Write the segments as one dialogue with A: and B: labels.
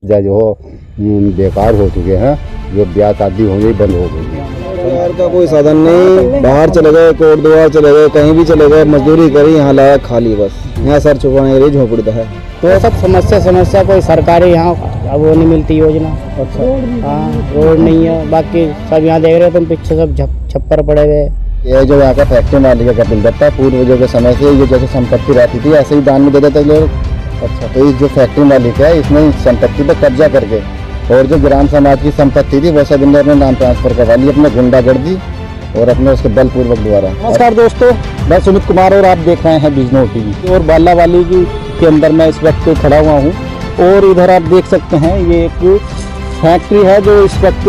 A: जो बेकार हो चुके हैं, जो ब्याह शादी होनी बंद हो गई है।
B: रोजगार का कोई साधन नहीं, बाहर चले गए, कोट द्वार चले गए, कहीं भी चले गए, मजदूरी करी, यहाँ लाया खाली बस, यहाँ सर छुपाने के लिए झोपड़ी है।
C: तो सब समस्या कोई सरकारी यहाँ अब वो नहीं मिलती योजना।
B: अच्छा,
C: हाँ, रोड नहीं है, बाकी सब यहाँ देख रहे हो तुम, पीछे सब छप्पर पड़े हुए।
A: ये जो यहाँ का फैक्ट्री मालिक का बिल था, पूर्वजों के समय से ये जैसे संपत्ति रहती थी ऐसे ही दान में दे देते लोग। अच्छा, तो इस जो फैक्ट्री मालिक है इसने संपत्ति पर कब्जा करके और जो ग्राम समाज की संपत्ति थी वो सब इन्होंने अपने नाम ट्रांसफर करवा ली, अपने गुंडागर्दी और अपने उसके बलपूर्वक द्वारा।
B: नमस्कार दोस्तों, मैं सुमित कुमार और आप देख रहे हैं बिजनौर टीवी। और बालावाली के अंदर मैं इस वक्त खड़ा हुआ हूँ और इधर आप देख सकते हैं ये एक फैक्ट्री है जो इस वक्त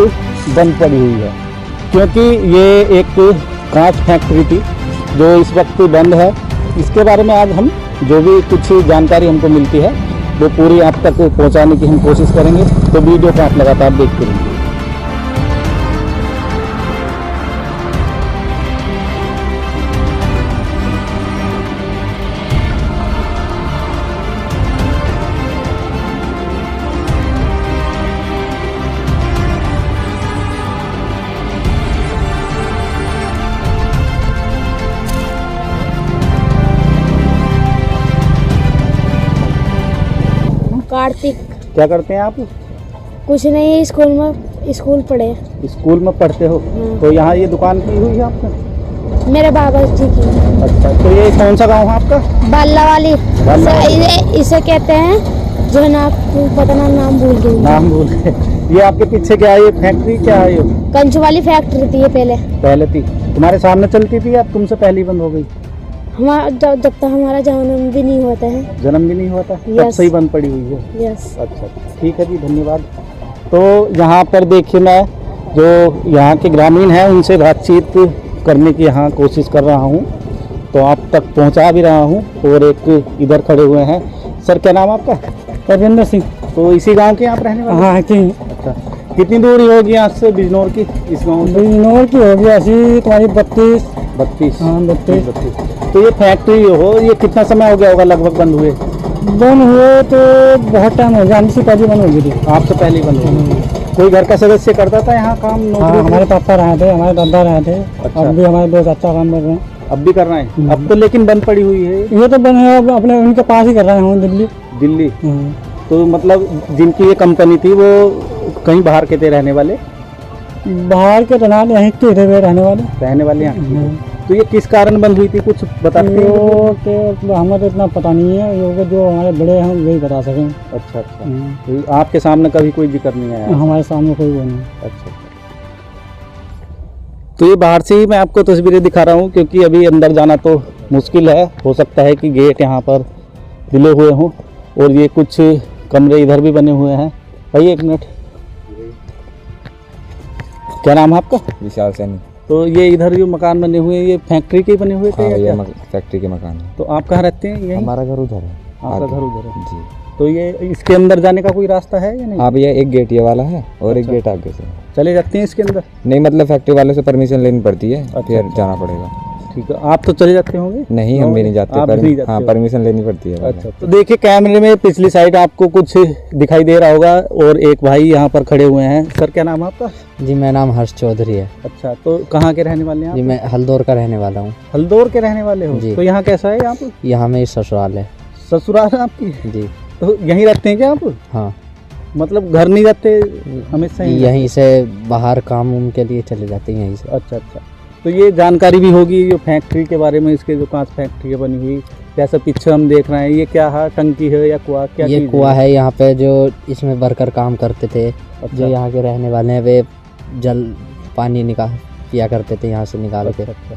B: बंद पड़ी हुई है, क्योंकि ये एक कांच फैक्ट्री थी जो इस वक्त बंद है। इसके बारे में आज हम जो भी कुछ जानकारी हमको मिलती है वो पूरी आप तक पहुंचाने की हम कोशिश करेंगे, तो वीडियो को आप लगातार देखते रहिए।
D: कार्तिक।
B: क्या करते हैं आप?
D: कुछ नहीं, स्कूल पढ़े।
B: स्कूल में पढ़ते हो? तो यहाँ ये दुकान की हुई है आपने?
D: मेरे बाबा जी की।
B: अच्छा, तो ये कौन सा गांव है आपका?
D: बालावाली। इसे कहते हैं जो है ना, पता ना, नाम भूल गई।
B: नाम भूल गए। ये आपके पीछे क्या है? ये फैक्ट्री क्या है? ये
D: कंचू वाली फैक्ट्री थी ये पहले
B: थी। तुम्हारे सामने चलती थी या तुमसे पहले बंद हो गई?
D: हमारा जब तक हमारा जन्म भी नहीं होता है।
B: जन्म भी नहीं होता तब
D: Yes.
B: से ही बंद पड़ी हुई है।
D: यस।
B: अच्छा, ठीक है जी, धन्यवाद। तो यहाँ पर देखिए, मैं जो यहाँ के ग्रामीण हैं उनसे बातचीत करने की यहाँ कोशिश कर रहा हूँ, तो आप तक पहुँचा भी रहा हूँ। और एक इधर खड़े हुए हैं। सर, क्या नाम आपका?
C: परविंदर सिंह।
B: तो इसी गांव के आप रहने वाले?
C: हाँ,
B: अच्छा, कितनी दूरी होगी यहाँ से बिजनौर की? इस गांव से
C: बिजनौर की होगी ऐसी तुम्हारी 32।
B: 32।
C: हाँ, 32।
B: तो ये फैक्ट्री हो, ये कितना समय हो गया होगा लगभग बंद हुए?
C: बंद हुए तो बहुत टाइम हो गया, हमसे पहले बंद हो गई थी।
B: आपसे पहले ही बंद हो गई। कोई घर का सदस्य करता था यहाँ काम?
C: हाँ, हमारे पापा रहे थे, हमारे दादा रहे थे।
B: अच्छा।
C: अब भी हमारे दो चाचा काम कर रहे हैं।
B: अब भी कर रहे हैं? अब तो लेकिन बंद पड़ी हुई है।
C: ये तो बंद है, अब अपने उनके पास ही कर रहे हैं दिल्ली।
B: दिल्ली? तो मतलब जिनकी ये कंपनी थी वो कहीं बाहर के थे रहने वाले?
C: बाहर के रहने वाले, यहीं के रहने वाले
B: यहाँ के। तो ये किस कारण बंद हुई थी, कुछ बताते हैं?
C: तो हमें तो इतना पता नहीं है, जो हमारे बड़े हैं वही बता सकें।
B: अच्छा। तो आपके सामने कभी कोई जिक्र नहीं आया?
C: हमारे सामने कोई वो नहीं।
B: अच्छा। तो ये बाहर से ही मैं आपको तस्वीरें दिखा रहा हूँ, क्योंकि अभी अंदर जाना तो मुश्किल है। हो सकता है कि गेट यहाँ पर दिले हुए हों और ये कुछ कमरे इधर भी बने हुए हैं। भाई एक मिनट, क्या नाम है आपका?
E: विशाल सैनी।
B: तो ये इधर जो मकान बने हुए हैं ये फैक्ट्री के बने हुए थे?
E: हाँ,
B: या
E: ये
B: क्या?
E: फैक्ट्री के मकान है।
B: तो आप कहाँ रहते हैं? यहीं?
E: हमारा घर उधर है।
B: आपका घर उधर है
E: जी।
B: तो ये इसके अंदर जाने का कोई रास्ता है या नहीं?
E: हाँ भैया, एक गेट ये वाला है और एक
B: अच्छा।
E: गेट आगे से।
B: चले जाते हैं इसके अंदर?
E: नहीं, मतलब फैक्ट्री वाले से परमिशन लेनी पड़ती है,
B: अच्छा।
E: फिर जाना पड़ेगा।
B: ठीक है, आप तो चले जाते होंगे?
E: नहीं, हम भी नहीं जाते।
B: आप नहीं जाते
E: हाँ,
B: हो?
E: परमिशन लेनी पड़ती है।
B: अच्छा, तो देखिए कैमरे में पिछली साइड आपको कुछ दिखाई दे रहा होगा और एक भाई यहाँ पर खड़े हुए हैं। सर, क्या नाम है आपका?
F: जी, मेरा नाम हर्ष चौधरी है।
B: अच्छा, तो कहाँ के रहने वाले हैं
F: जी,
B: आप?
F: मैं हल्दौर का रहने वाला हूँ।
B: हल्दौर के रहने वाले हो?
F: जी।
B: तो यहाँ कैसा है? आप
F: यहाँ मेरी ससुराल है।
B: ससुराल है आपकी?
F: जी।
B: तो यहीं रहते हैं क्या आप?
F: हाँ,
B: मतलब घर नहीं जाते हमेशा?
F: यहीं से बाहर काम उम के लिए चले जाते हैं यहीं से।
B: अच्छा। तो ये जानकारी भी होगी जो फैक्ट्री के बारे में, इसके जो कांच फैक्ट्री बनी हुई, जैसा पीछे हम देख रहे हैं, ये क्या है? टंकी है या कुआं? क्या
F: ये
B: चीज़
F: कुआं है यहाँ पे, जो इसमें वर्कर काम करते थे।
B: अच्छा।
F: जो यहाँ के रहने वाले हैं वे जल पानी निकाल किया करते थे यहाँ से निकाल के।
B: अच्छा।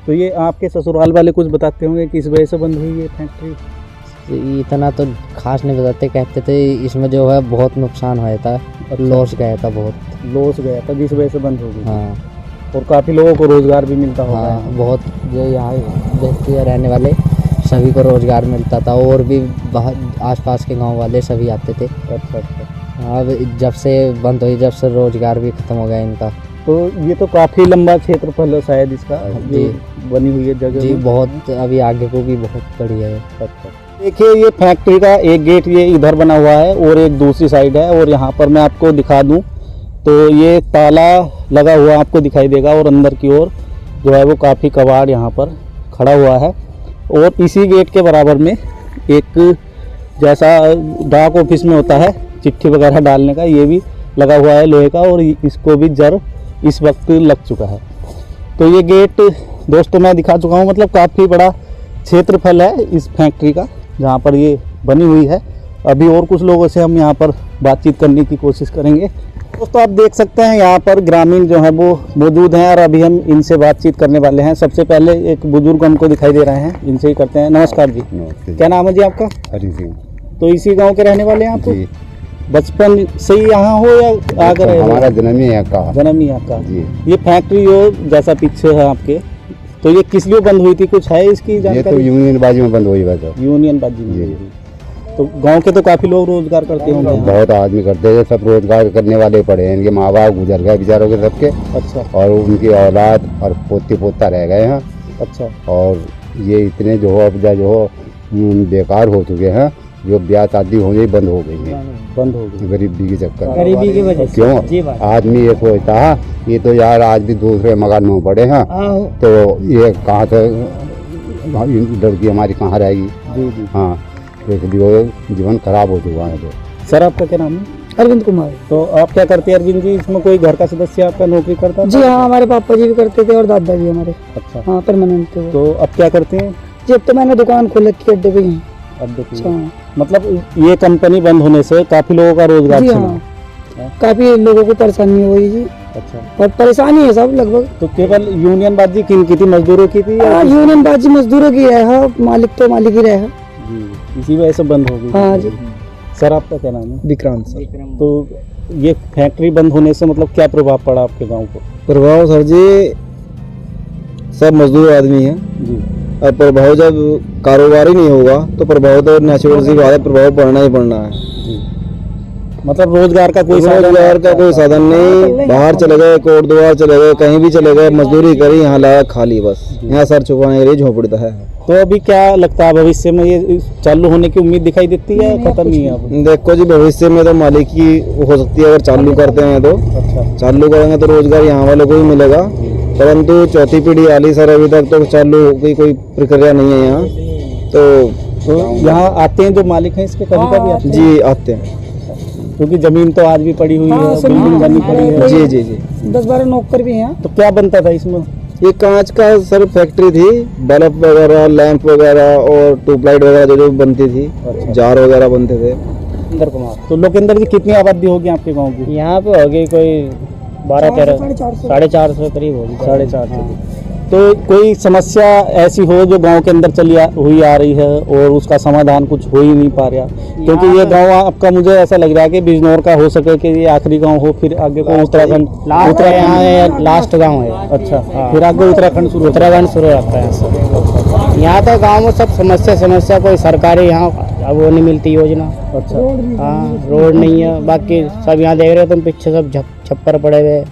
B: तो ये आपके ससुराल वाले कुछ बताते होंगे कि इस वजह से बंद हुई ये फैक्ट्री?
F: इतना तो खास नहीं बताते, कहते थे इसमें जो है बहुत नुकसान हुआ था।
B: अच्छा।
F: लॉस गया था, बहुत
B: लॉस गया था जिस वजह से बंद हो गई।
F: हाँ।
B: और काफ़ी लोगों को रोजगार भी मिलता होगा।
F: हाँ, बहुत जो यहाँ व्यक्ति है रहने वाले सभी को रोजगार मिलता था, और भी बाहर आसपास के गांव वाले सभी आते थे।
B: अच्छा।
F: अब जब से बंद हुई, जब से रोजगार भी खत्म हो गया इनका।
B: तो ये तो काफ़ी लंबा क्षेत्रफल है शायद इसका,
F: जी।
B: बनी हुई है जगह
F: जी,
B: में।
F: बहुत अभी आगे को भी बहुत बड़ी है।
B: अच्छा। देखिए ये फैक्ट्री का एक गेट ये इधर बना हुआ है और एक दूसरी साइड है, और यहाँ पर मैं आपको दिखा दूँ तो ये ताला लगा हुआ आपको दिखाई देगा, और अंदर की ओर जो है वो काफ़ी कबाड़ यहाँ पर खड़ा हुआ है। और इसी गेट के बराबर में एक जैसा डाक ऑफिस में होता है चिट्ठी वगैरह डालने का, ये भी लगा हुआ है लोहे का, और इसको भी जर इस वक्त लग चुका है। तो ये गेट दोस्तों मैं दिखा चुका हूँ, मतलब काफ़ी बड़ा क्षेत्रफल है इस फैक्ट्री का जहाँ पर ये बनी हुई है। अभी और कुछ लोगों से हम यहाँ पर बातचीत करने की कोशिश करेंगे। दोस्तों आप देख सकते हैं यहाँ पर ग्रामीण जो है वो मौजूद हैं, और अभी हम इनसे बातचीत करने वाले हैं। सबसे पहले एक बुजुर्ग हमको दिखाई दे रहे हैं, इनसे ही करते हैं। नमस्कार जी, क्या नाम है जी आपका?
A: हरी सिंह
B: तो इसी गांव के रहने वाले हैं आप?
A: जी,
B: बचपन से ही यहाँ हो या आगे रहे?
A: हमारा जन्म ही यहाँ का।
B: जन्म ही यहाँ का।
A: जी,
B: ये फैक्ट्री जो जैसा पीछे है आपके, तो ये किस लिए बंद हुई थी, कुछ है इसकी
A: ये तो
B: जानकारी?
A: यूनियन बाजी में बंद हुई वैसे।
B: यूनियन बाजी में
A: जी।
B: बंद हुई। तो गांव के तो काफी लोग रोजगार करते होंगे यहाँ।
A: बहुत आदमी करते हैं, सब रोजगार करने वाले पड़े हैं। इनके माँ बाप गुजर गए बेचारों के सबके,
B: अच्छा
A: और उनकी औलाद और पोती पोता रह गए हैं।
B: अच्छा।
A: और ये इतने जो हो अब जो हो बेकार हो चुके हैं, जो ब्याह शादी होने ही बंद हो गई है,
B: बंद हो गई
A: गरीबी के चक्कर में।
C: गरीबी की वजह से।
A: क्यों
C: जी बात।
A: आदमी ये सोचता है ये तो यार आज भी दूसरे मकान में पड़े हैं,
C: हाँ,
A: तो ये कहाँ से लड़की हमारी कहाँ रहेगी।
B: जी जी।
A: हाँ, तो इसलिए जीवन खराब हो चुका है। तो
B: सर आपका क्या नाम है?
C: अरविंद कुमार।
B: तो आप क्या करते हैं अरविंद जी? इसमें कोई घर का सदस्य आपका नौकरी करता था?
C: जी हाँ, हमारे पापा जी भी करते थे और दादा जी हमारे।
B: अच्छा।
C: हाँ, परमानेंट थे वो।
B: तो अब क्या करते हैं?
C: जी अब तो मैंने दुकान खोल रखी है अड्डे पे ही।
B: अब देखिए,
C: अच्छा।
B: मतलब ये कंपनी बंद होने से काफी लोगों का रोजगार
C: जी
B: छिना।
C: हाँ, काफी लोगों को परेशानी हुई जी,
B: अच्छा।
C: और परेशानी है सब लगभग।
B: तो केवल यूनियन बाजी किन की थी, मजदूरों की थी? या
C: यूनियन बाजी मजदूरों की है, हाँ, मालिक तो मालिक ही रहे हैं।
B: जी, इसी वजह से बंद हो गई।
C: हाँ जी।
B: सर आपका क्या नाम है?
E: विक्रांत सर।
B: तो ये फैक्ट्री बंद होने से मतलब क्या प्रभाव पड़ा आपके गांव को?
E: प्रभाव सर जी, सब मजदूर आदमी हैं,
B: जी।
E: और प्रभाव जब कारोबार ही नहीं होगा तो प्रभाव तो नेचुरल सी बात है, प्रभाव पड़ना ही पड़ना है।
B: मतलब रोजगार का कोई साधन?
E: रोजगार का कोई साधन नहीं, बाहर चले गए, कोट द्वार चले गए, कहीं भी चले गए, मजदूरी करी, यहाँ लाया खाली, बस यहाँ सर छुपाने के लिए झोपड़ी है।
B: तो अभी क्या लगता है भविष्य में ये चालू होने की उम्मीद दिखाई देती है, खत्म ही है अब?
E: देखो जी, भविष्य में तो मालिक की हो सकती है, अगर चालू करते हैं तो।
B: अच्छा।
E: चालू करेंगे तो रोजगार यहाँ वालों को ही मिलेगा, परंतु चौथी पीढ़ी आली सर अभी तक तो चालू की कोई प्रक्रिया नहीं है यहाँ।
B: तो यहाँ आते हैं जो मालिक हैं इसके, कभी कभी आते हैं?
E: जी आते हैं,
B: क्योंकि जमीन तो आज भी पड़ी हुई है,
C: हाँ,
B: बिल्डिंग बनी पड़ी है।
E: जी जी जी।
C: 10-12 नौकर भी हैं।
B: तो क्या बनता था इसमें?
E: ये कांच का सर फैक्ट्री थी, बल्ब वगैरह, लैंप वगैरह और ट्यूबलाइट वगैरह जो जो बनती थी,
B: अच्छा।
E: जार वगैरह बनते थे।
C: इंदर कुमार।
B: तो लोकेंद्र जी कितनी आबादी होगी आपके गांव की?
C: यहाँ पे होगी कोई 12-13, 450 करीब होगी।
B: 450। तो कोई समस्या ऐसी हो जो गांव के अंदर हुई आ रही है और उसका समाधान कुछ हो ही नहीं पा रहा, क्योंकि ये गांव आपका मुझे ऐसा लग रहा है कि बिजनौर का हो सके कि ये आखिरी गांव हो, फिर आगे को उत्तराखंड,
C: यहाँ लास्ट गांव है।
B: अच्छा। फिर आगे उत्तराखंड शुरू होता है।
C: उत्तराखंड शुरू होता है। यहाँ तो गांव में सब समस्या कोई सरकारी यहाँ अब वो नहीं मिलती योजना।
B: अच्छा।
C: हाँ, रोड नहीं है, बाकी सब यहाँ देख रहे हो तुम पीछे सब छप्पर पड़े हुए।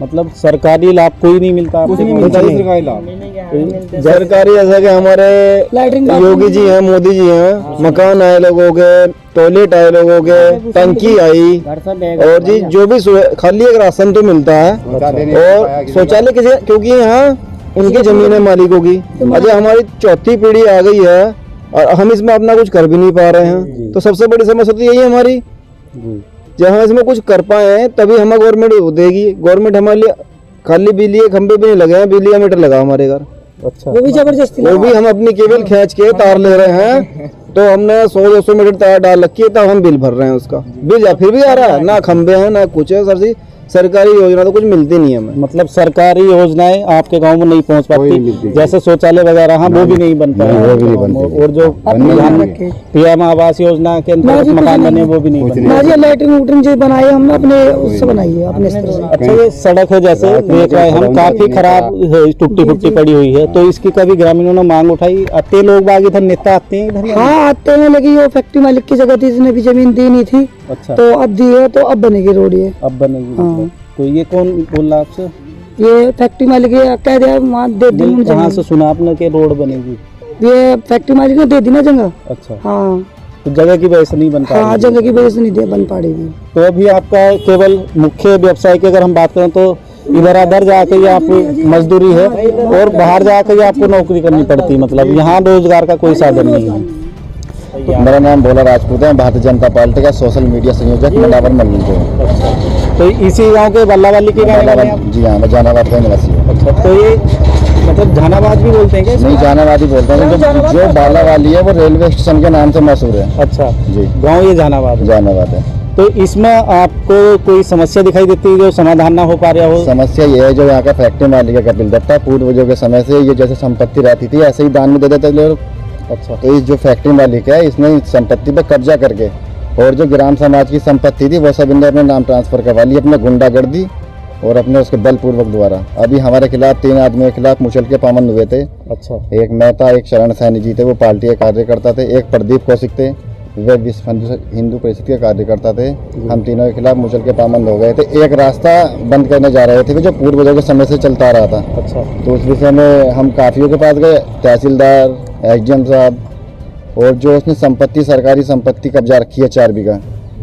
B: मतलब सरकारी लाभ कोई नहीं मिलता आपको?
E: सरकारी ऐसा कि हमारे योगी जी हैं, मोदी जी हैं, मकान आए लोगों के, टॉयलेट आए लोगों के, टंकी आई, और जी जो भी खाली एक राशन तो मिलता है, और शौचालय किसी, क्योंकि यहाँ उनकी जमीन है मालिकों की। अजय हमारी चौथी पीढ़ी आ गई है और हम इसमें अपना कुछ कर भी नहीं पा रहे हैं, तो सबसे बड़ी समस्या तो यही है हमारी। जब हम इसमें कुछ कर पाए तभी हमें गवर्नमेंट देगी। गवर्नमेंट हमारे लिए खाली बिजली के खंभे भी नहीं लगे हैं, बिजली का मीटर लगा हमारे घर।
B: अच्छा।
C: वो भी जबरदस्ती,
E: वो भी हम अपनी केबल खींच के तार ले रहे हैं, तो हमने 100-200 मीटर तार डाल रखी है, तब हम बिल भर रहे हैं उसका। बिल या फिर भी आ रहा है, ना खंभे हैं ना कुछ है। सर जी सरकारी योजना तो कुछ मिलती नहीं है हमें।
B: मतलब सरकारी योजनाएं आपके गांव में नहीं पहुंच पाती, जैसे शौचालय वगैरह हाँ वो भी नहीं बनता है,
A: वो भी नहीं बनते।
B: और जो पीएम आवास योजना के अंतर्गत मकान बने वो भी नहीं बनते।
C: लैट्रिन जो बनाई है हमने अपने उससे बनाई है, अपने स्तर से।
B: अच्छा, ये सड़क है जैसे देख रहे हैं हम, काफी खराब है, टूटी फुट्टी पड़ी हुई है, तो इसकी कभी ग्रामीणों ने मांग उठाई? आते लोग बाग इधर, नेता आते हैं इधर?
C: हाँ आते हैं, लेकिन वो फैक्ट्री मालिक की जगह थी, इसने भी जमीन दी नहीं थी।
B: अच्छा।
C: तो अब दी है, तो अब बनेगी रोड ये।
B: अब बनेगी?
C: हाँ।
B: मतलब। तो ये कौन बोल रहा आपसे?
C: ये फैक्ट्री मालिक कह दिया वहाँ दे दी
B: कहाँ से सुना आपने कि रोड बनेगी?
G: ये फैक्ट्री मालिक ने दे दी ना जगह।
B: अच्छा,
G: हाँ
B: तो जगह की वजह से नहीं बन पा
G: हाँ,
B: रही।
G: जगह की वजह से नहीं दे बन पा रही थी।
B: तो अभी आपका केवल मुख्य व्यवसाय की अगर हम बात करें तो इधर अधर जाके ये आप मजदूरी है और बाहर जाके ये आपको नौकरी करनी पड़ती है, मतलब यहाँ रोजगार का कोई साधन नहीं है।
A: मेरा नाम भोला राजपूत है, भारतीय जनता पार्टी का सोशल मीडिया संयोजक मंडावर मंडल को।
B: तो इसी गांव के बल्लावाली के गाँव वाले हैं?
A: जी हाँ, मैं जहानाबाद का निवासी हूँ।
B: अच्छा, तो ये मतलब जहानाबाद भी बोलते हैं क्या इसको?
A: नहीं, जहानाबाद ही बोलते हैं। जो बालावाली है वो रेलवे स्टेशन के नाम से मशहूर है।
B: अच्छा
A: जी,
B: गाँव ये जहानाबाद है।
A: जहानाबाद है।
B: तो इसमें आपको कोई समस्या दिखाई देती है जो समाधान ना हो पा रहा हो?
A: समस्या ये है, जो यहाँ का फैक्ट्री मालिक है कपिल दत्ता, पूर्वजों के समय से ये जैसे संपत्ति रहती थी ऐसे ही दान में दे देते लोग।
B: अच्छा,
A: तो इस जो फैक्ट्री मालिक है इसने संपत्ति पर कब्जा करके और जो ग्राम समाज की संपत्ति थी वो सब इन्हें अपने नाम ट्रांसफर करवा ली, अपने गुंडागर्दी और अपने उसके बलपूर्वक द्वारा। अभी हमारे खिलाफ 3 आदमियों के खिलाफ मुचल के पामन हुए थे।
B: अच्छा,
A: एक मेहता, एक शरण सैनी जी थे, वो पार्टी के कार्यकर्ता थे। एक प्रदीप कौशिक थे, वे विश्व हिंदू परिषद के कार्यकर्ता थे। हम तीनों के खिलाफ मुचल के पाबंद हो गए थे। एक रास्ता बंद करने जा रहे थे जो पूर्वजों के समय से चलता आ रहा था।
B: अच्छा,
A: तो उस विषय में हम काफियों के पास गए, तहसीलदार, एसडीएम साहब, और जो उसने संपत्ति, सरकारी संपत्ति कब्जा रखी है 4 बीघा,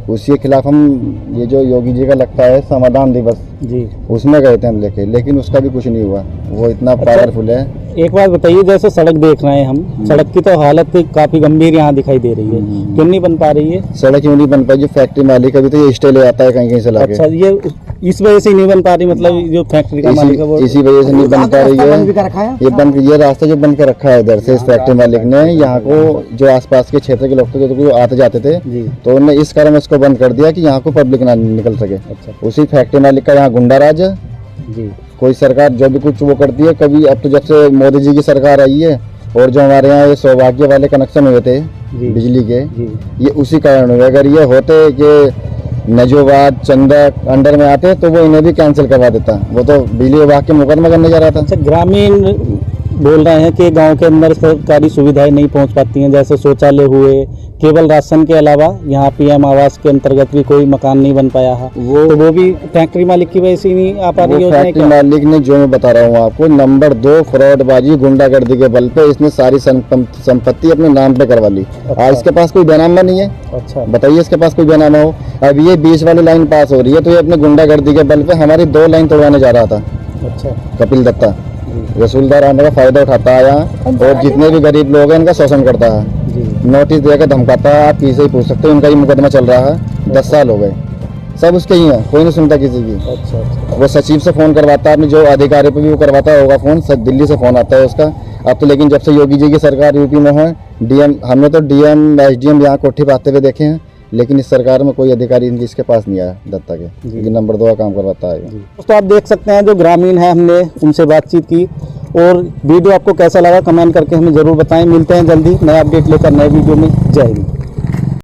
A: उसी के खिलाफ हम ये जो योगी जी का लगता है समाधान दिवस
B: जी,
A: उसमें गए थे हम लेकिन उसका भी कुछ नहीं हुआ। वो इतना पावरफुल है।
B: एक बात बताइए, जैसे सड़क देख रहे हैं हम, सड़क की तो हालत काफी गंभीर यहाँ दिखाई दे रही है, क्यों नहीं बन पा रही है?
A: सड़क क्यों नहीं बन पाई? जो फैक्ट्री मालिक अभी तो ये स्टे ले आता है कहीं से लाके।
B: अच्छा, ये इस वजह से नहीं बन पा रही, मतलब जो फैक्ट्री का मालिक है वो
A: इसी वजह से नहीं बन पा रही है। ये रास्ता जो बंद कर रखा है इधर से इस फैक्ट्री मालिक ने, यहाँ को जो आसपास के क्षेत्र के लोग थे जो आते जाते थे, तो उन्होंने इस कारण इसको बंद कर दिया कि यहाँ को पब्लिक ना निकल सके।
B: अच्छा,
A: उसी फैक्ट्री मालिक का यहाँ गुंडा राज है
B: जी।
A: कोई सरकार जो भी कुछ वो करती है, कभी अब तो जब से मोदी जी की सरकार आई है और जो हमारे यहाँ ये सौभाग्य वाले कनेक्शन हुए थे बिजली के, ये उसी कारण हुए। अगर ये होते कि नजोबाद, चंदक अंडर में आते तो वो इन्हें भी कैंसिल करवा देता। वो तो बिजली विभाग के मुकदमा करने जा रहा था।
B: अच्छा, ग्रामीण बोल रहे हैं कि गांव के अंदर सरकारी सुविधाएं नहीं पहुंच पाती हैं, जैसे शौचालय हुए, केवल राशन के अलावा यहाँ पीएम आवास के अंतर्गत भी कोई मकान नहीं बन पाया है। वो भी फैक्ट्री मालिक की वजह से नहीं आ पा रही है।
A: फैक्ट्री मालिक ने, जो मैं बता रहा हूँ आपको, नंबर 2 फ्रॉडबाजी, गुंडागर्दी के बल पे इसने सारी संपत्ति अपने नाम पे करवा ली। आज इसके पास कोई बैनामा नहीं है।
B: अच्छा,
A: बताइए, इसके पास कोई बैनामा हो? अब ये 20 वाली लाइन पास हो रही है तो ये अपने गुंडागर्दी के बल पे हमारी 2 लाइन तोड़वाने जा रहा था।
B: अच्छा,
A: कपिल दत्ता रसूलदार आने का फायदा उठाता है यहाँ और जितने भी गरीब लोग हैं इनका शोषण करता है। नोटिस देकर धमकाता है। आप किसी ही पूछ सकते हो, इनका ही मुकदमा चल रहा है, 10 साल हो गए, सब उसके ही है, कोई नहीं सुनता किसी की।
B: अच्छा,
A: वो सचिव से फोन करवाता है, अपने जो अधिकारी पे भी वो करवाता होगा फोन, दिल्ली से फोन आता है उसका। अब तो लेकिन जब से योगी जी की सरकार यूपी में है, डीएम, हमने तो डीएम, एसडीएम यहाँ कोठी पाते हुए देखे हैं, लेकिन इस सरकार में कोई अधिकारी इनकी इसके पास नहीं आया दत्ता के, क्योंकि नंबर 2 का काम करवाता है।
B: दोस्तों, आप देख सकते हैं जो ग्रामीण है, हमने उनसे बातचीत की। और वीडियो आपको कैसा लगा कमेंट करके हमें ज़रूर बताएं। मिलते हैं जल्दी नया अपडेट लेकर नए वीडियो में। जय हिंद।